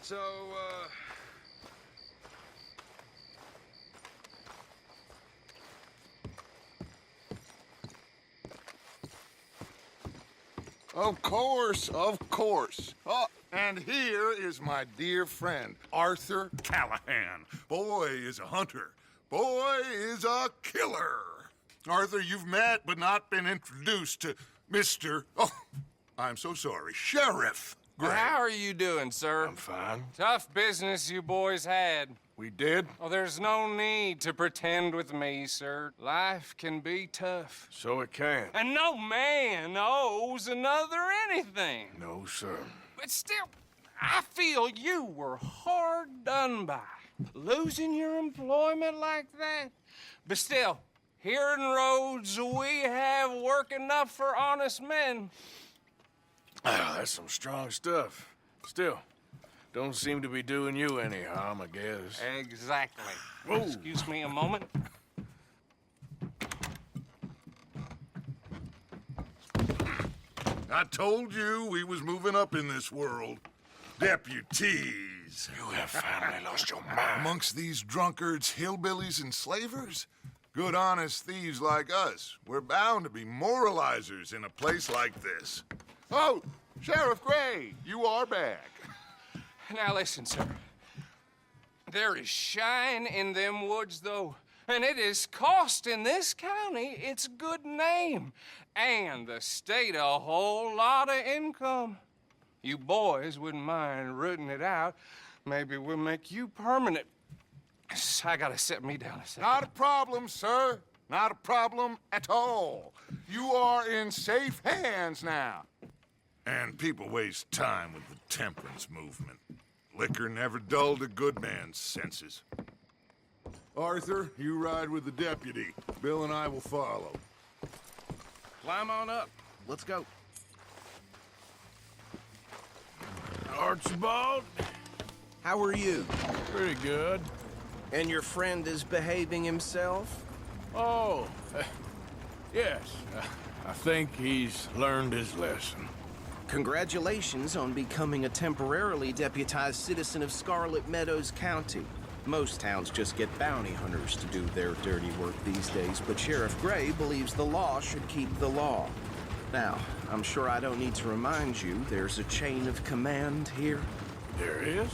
So, Of course, of course. Oh, and here is my dear friend, Arthur Callahan. Boy is a hunter. Boy is a killer. Arthur, you've met but not been introduced to Mr. Oh, I'm so sorry, Sheriff Gray. How are you doing, sir? I'm fine. Tough business you boys had. We did? Oh, there's no need to pretend with me, sir. Life can be tough. So it can. And no man owes another anything. No, sir. But still, I feel you were hard done by. Losing your employment like that. But still, here in Rhodes, we have work enough for honest men. Ah, that's some strong stuff. Still, don't seem to be doing you any harm, I guess. Exactly. Whoa. Excuse me a moment. I told you we was moving up in this world. Deputies. You have finally lost your mind. Amongst these drunkards, hillbillies, and slavers? Good honest thieves like us. We're bound to be moralizers in a place like this. Oh, Sheriff Gray, you are back. Now listen, sir. There is shine in them woods, though, and it is costing this county its good name and the state a whole lot of income. You boys wouldn't mind rooting it out. Maybe we'll make you permanent. I gotta set me down a second. Not a problem, sir. Not a problem at all. You are in safe hands now. And people waste time with the temperance movement. Liquor never dulled a good man's senses. Arthur, you ride with the deputy. Bill and I will follow. Climb on up. Let's go. Archibald? How are you? Pretty good. And your friend is behaving himself? Oh, yes. I think he's learned his lesson. Congratulations on becoming a temporarily deputized citizen of Scarlet Meadows County. Most towns just get bounty hunters to do their dirty work these days, but Sheriff Gray believes the law should keep the law. Now, I'm sure I don't need to remind you there's a chain of command here. There is?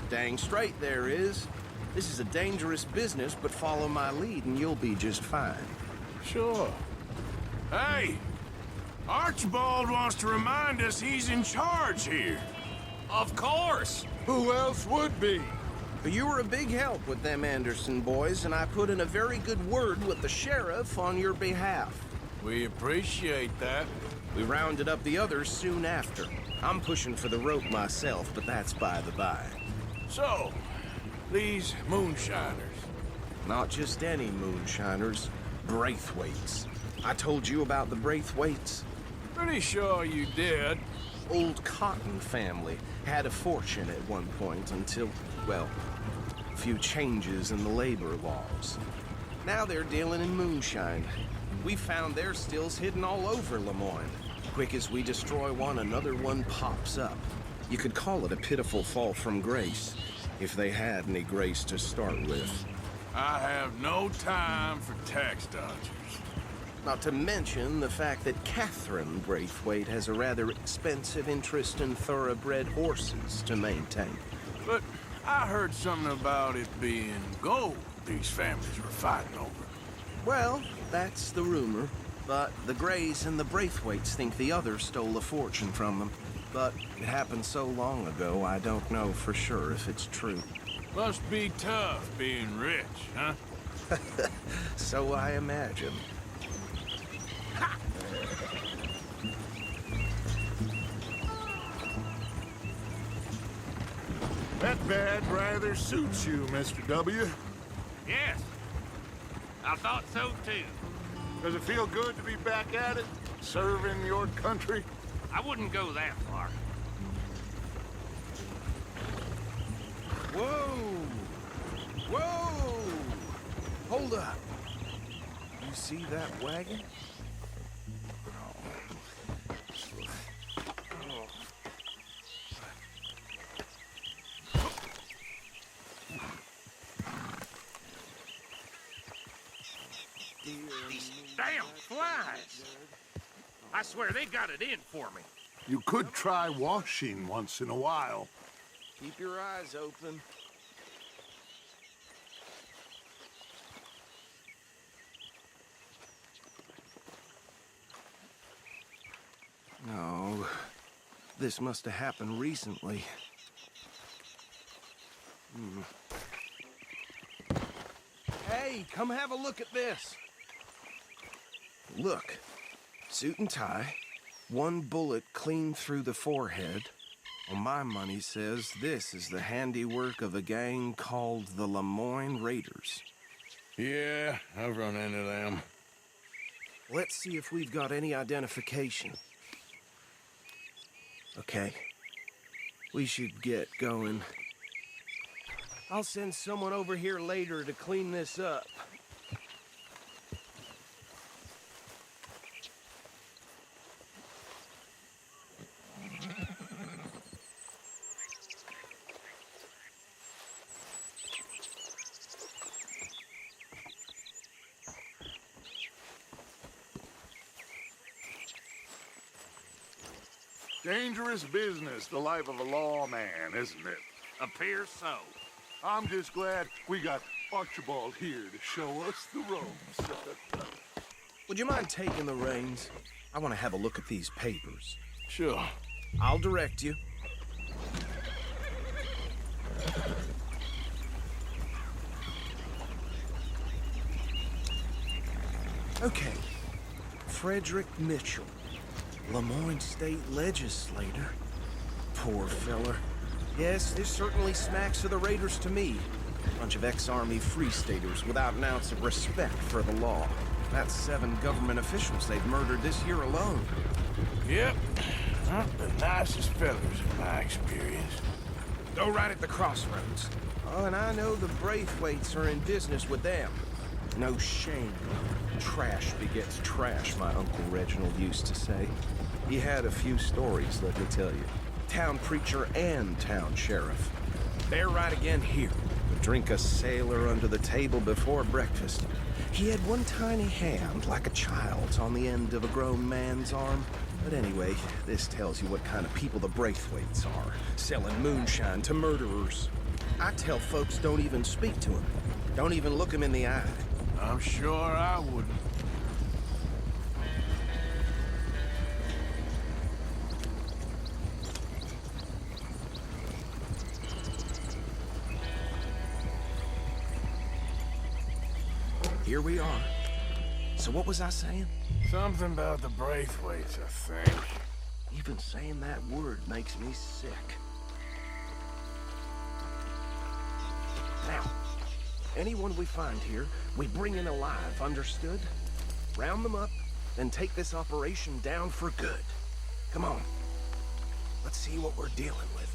Dang straight there is. This is a dangerous business, but follow my lead and you'll be just fine. Sure. Hey! Archibald wants to remind us he's in charge here. Of course. Who else would be? But you were a big help with them Anderson boys, and I put in a very good word with the sheriff on your behalf. We appreciate that. We rounded up the others soon after. I'm pushing for the rope myself, but that's by the by. So, these Moonshiners. Not just any Moonshiners, Braithwaites. I told you about the Braithwaites. Pretty sure you did. Old Cotton family had a fortune at one point until, well, a few changes in the labor laws. Now they're dealing in moonshine. We found their stills hidden all over Lemoyne. Quick as we destroy one, another one pops up. You could call it a pitiful fall from grace, if they had any grace to start with. I have no time for tax dodgers. Not to mention the fact that Catherine Braithwaite has a rather expensive interest in thoroughbred horses to maintain. But I heard something about it being gold these families were fighting over. Well, that's the rumor. But the Grays and the Braithwaites think the others stole a fortune from them. But it happened so long ago, I don't know for sure if it's true. Must be tough being rich, huh? So I imagine. That badge rather suits you, Mr. W. yes. I thought so, too. Does it feel good to be back at it, serving your country? I wouldn't go that far. Whoa! Whoa! Hold up. You see that wagon? Damn flies! I swear they got it in for me. You could try washing once in a while. Keep your eyes open. No, this must have happened recently. Hey, come have a look at this. Look, suit and tie, one bullet clean through the forehead. Well, my money says this is the handiwork of a gang called the Lemoyne Raiders. Yeah, I've run into them. Let's see if we've got any identification. Okay. We should get going. I'll send someone over here later to clean this up. Dangerous business, the life of a lawman, isn't it? Appears so. I'm just glad we got Archibald here to show us the ropes. Would you mind taking the reins? I want to have a look at these papers. Sure. I'll direct you. Okay. Frederick Mitchell, Lemoyne State Legislator. Poor feller. Yes, this certainly smacks of the Raiders to me. Bunch of ex-Army Free Staters without an ounce of respect for the law. That's 7 government officials they've murdered this year alone. Yep. Not the nicest fellas in my experience. Go right at the crossroads. Oh, and I know the Braithwaites are in business with them. No shame. Trash begets trash, my Uncle Reginald used to say. He had a few stories, let me tell you. Town preacher and town sheriff. They're right again here. Would drink a sailor under the table before breakfast. He had one tiny hand, like a child's, on the end of a grown man's arm. But anyway, this tells you what kind of people the Braithwaites are. Selling moonshine to murderers. I tell folks don't even speak to him. Don't even look him in the eye. I'm sure I wouldn't. Here we are. So what was I saying? Something about the Braithwaites, I think. Even saying that word makes me sick. Now, anyone we find here, we bring in alive, understood? Round them up, then take this operation down for good. Come on. Let's see what we're dealing with.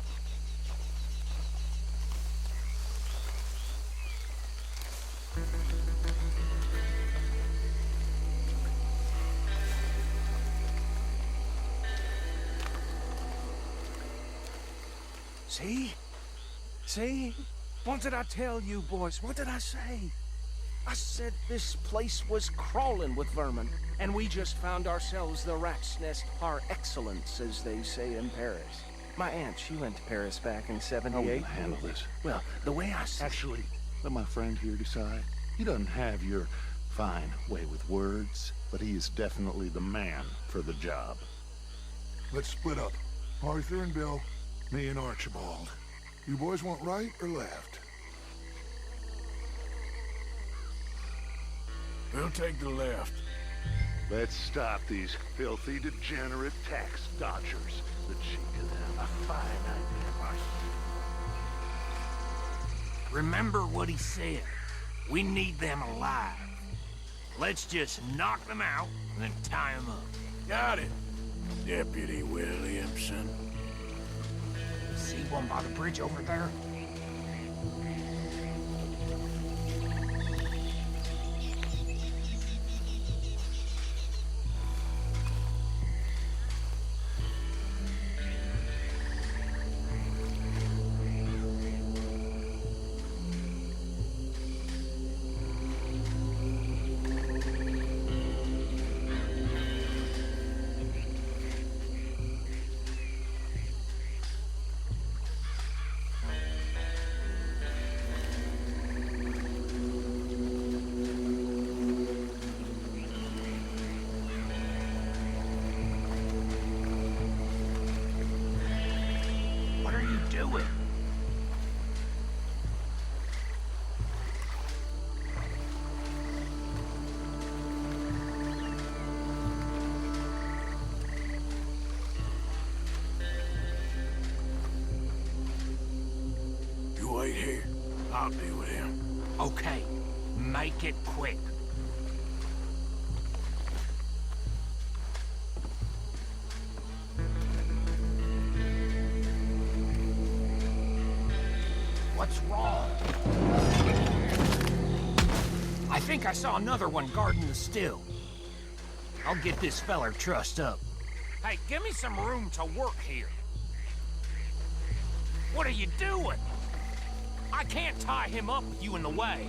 See? See? What did I tell you, boys? What did I say? I said this place was crawling with vermin, and we just found ourselves the rat's nest par excellence, as they say in Paris. My aunt, she went to Paris back in '78. How will you handle this? Well, the way I see... Actually, let my friend here decide. He doesn't have your fine way with words, but he is definitely the man for the job. Let's split up. Arthur and Bill, me and Archibald. You boys want right or left? We'll take the left. Let's stop these filthy, degenerate tax dodgers. The cheek of them, a fine idea. Remember what he said. We need them alive. Let's just knock them out and then tie them up. Got it, Deputy Williamson. See one by the bridge over there? Okay, make it quick. What's wrong? I think I saw another one guarding the still. I'll get this feller trussed up. Hey, give me some room to work here. What are you doing? I can't tie him up with you in the way.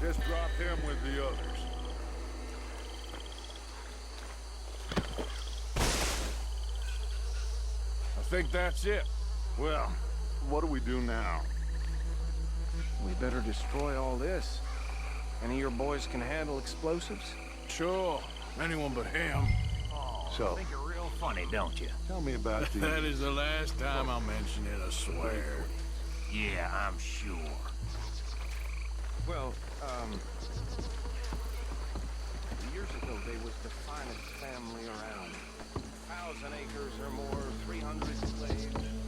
Just drop him with the others. I think that's it. Well, what do we do now? We better destroy all this. Any of your boys can handle explosives? Sure. Anyone but him. So, Think you're real funny, don't you? tell me about the... That is the last time I'll mention it, I swear. Yeah, I'm sure. Well, years ago they was the finest family around. 1,000 acres or more, 300 slaves. And,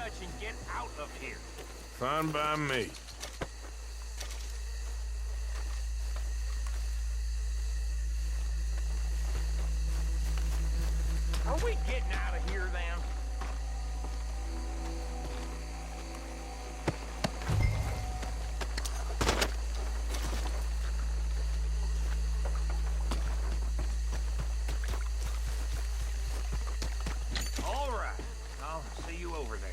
Dutch and get out of here. Fine by me. Are we getting out of here, then? All right. I'll see you over there.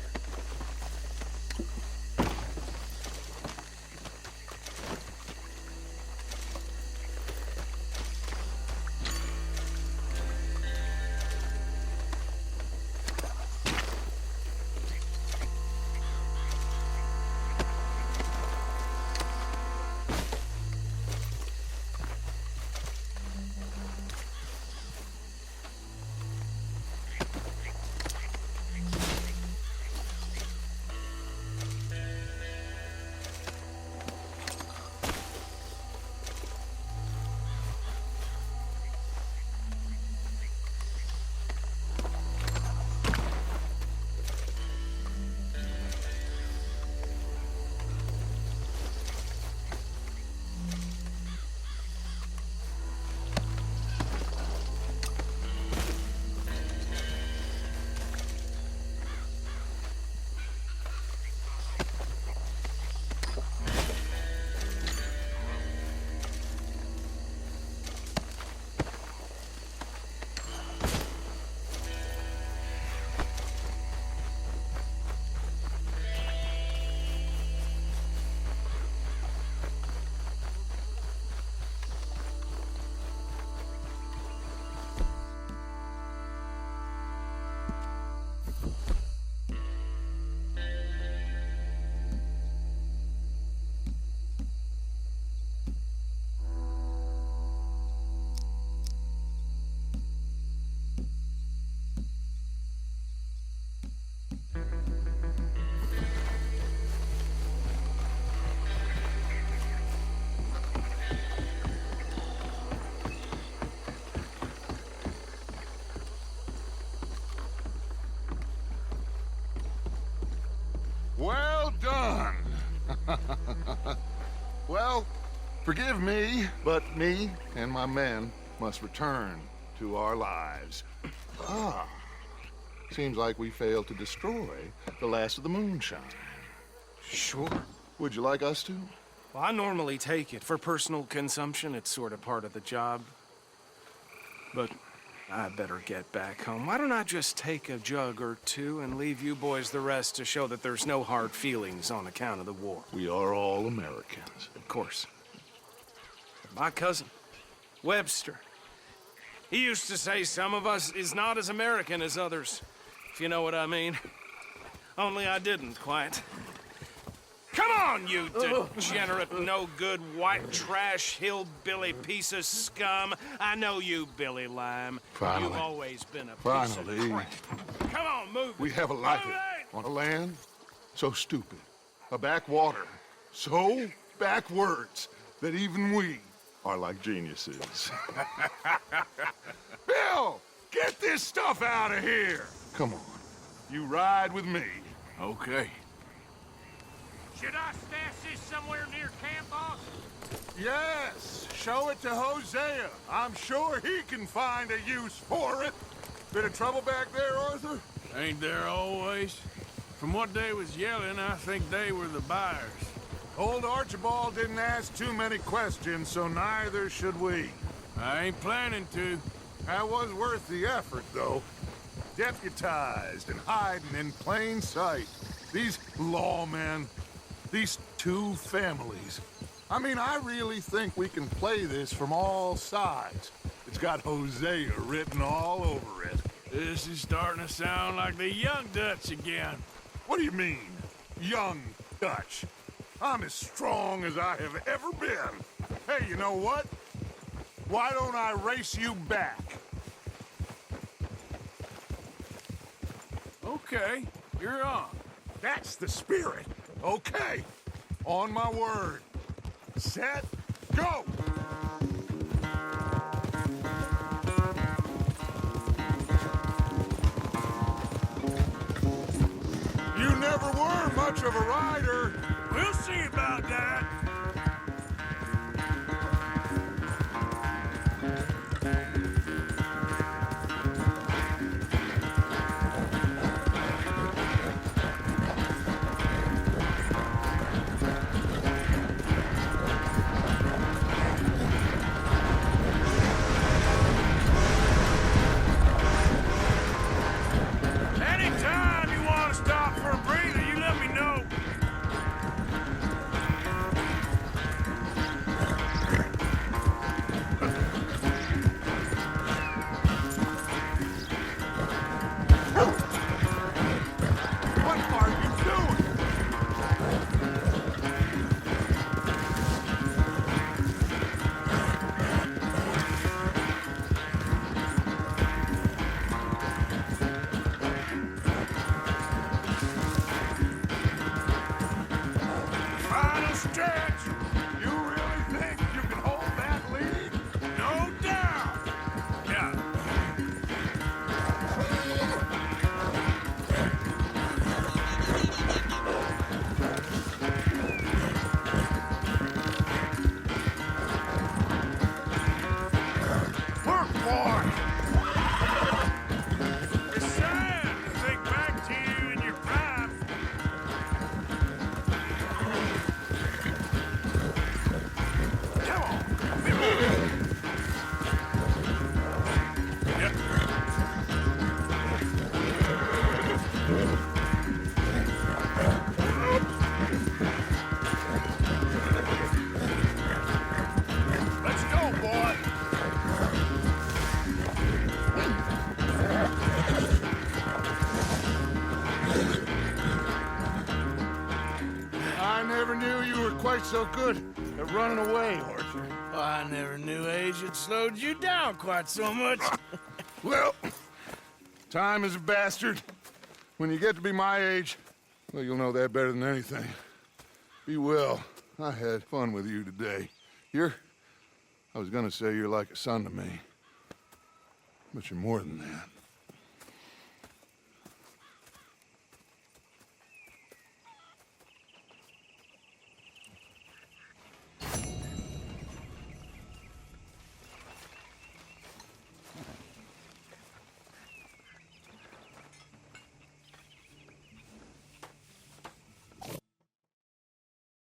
Well done. Well, forgive me, but me and my men must return to our lives. Ah, seems like we failed to destroy the last of the moonshine. Sure. Would you like us to? Well, I normally take it. For personal consumption, it's sort of part of the job. But I better get back home. Why don't I just take a jug or two and leave you boys the rest to show that there's no hard feelings on account of the war? We are all Americans. Of course. My cousin, Webster, he used to say some of us is not as American as others, if you know what I mean. Only I didn't quite. Come on, you degenerate, no-good, white trash, hillbilly piece of scum. I know you, Billy Lime. Finally. You've always been a piece Finally. of crap. Come on, move. We have a life on a land so stupid, a backwater so backwards that even we are like geniuses. Bill, get this stuff out of here. Come on, you ride with me. Okay. Should I stash this somewhere near camp, boss? Yes, show it to Hosea. I'm sure he can find a use for it. Bit of trouble back there, Arthur? Ain't there always? From what they was yelling, I think they were the buyers. Old Archibald didn't ask too many questions, so neither should we. I ain't planning to. That was worth the effort, though. Deputized and hiding in plain sight. These lawmen, these two families. I mean, I really think we can play this from all sides. It's got Hosea written all over it. This is starting to sound like the young Dutch again. What do you mean, young Dutch? I'm as strong as I have ever been. Hey, you know what? Why don't I race you back? Okay, you're on. That's the spirit. Okay. On my word. Set, go! You never much of a rider. We'll see about that. Anytime you want to stop for a breather, you let me know. What are you doing? Final stretch. You really think you can hold that lead? No doubt. Yeah. Work, boy! It's sad to think back to you in your prime. Come on! Yep. Let's go, boy! I never knew you were quite so good at running away, Arthur. I never knew age had slowed you down quite so much. Well, time is a bastard. When you get to be my age, well, you'll know that better than anything. Be well. I had fun with you today. I was gonna say you're like a son to me, but you're more than that.